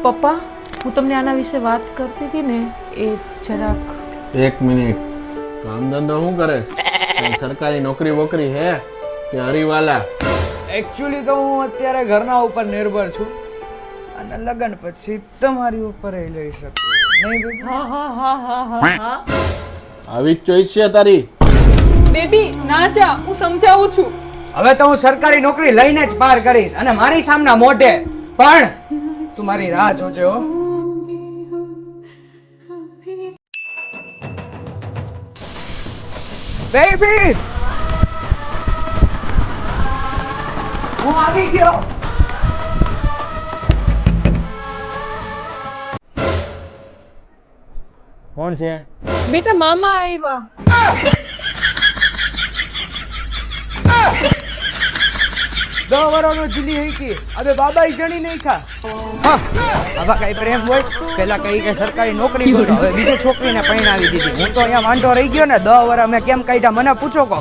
પપ્પા, હું તમને આના વિશે વાત કરતી હતી ને એ જરાક. એક મિનિટ, કામ ધંધો શું કરે? કઈ સરકારી નોકરી વોકરી હે કે હરીવાલા? એકચ્યુઅલી તો હું અત્યારે ઘરના ઉપર નિર્ભર છું અને લગ્ન પછી તમારી ઉપર લઈ શકું નહીં બેબી? હા હા હા હા હા હા. આવી જ ચોઈસ છે તારી? બેબી ના જા, હું સમજાવું છું. હવે તો હું સરકારી નોકરી લઈને જ પાર કરીશ અને મારી સામના મોઢે પણ તું મારી રાહ જોજે હો. બેબી હું આવી ગયો. કોણ છે? બેટા મામા આવ્યા. દવાવાનો જુલી હઈ કે હવે બાબા ઈ જણી નહીં ખા. હા બાબા કઈ પ્રેમ હોય પેલા કઈ કે સરકારી નોકરી ગોતો, હવે બીજી છોકરીને પરણાવી દીધી. હું તો અહીંયા વાંઢો રહી ગયો ને 10 વર્ષ મેં કેમ કાઢ્યા મને પૂછો કો.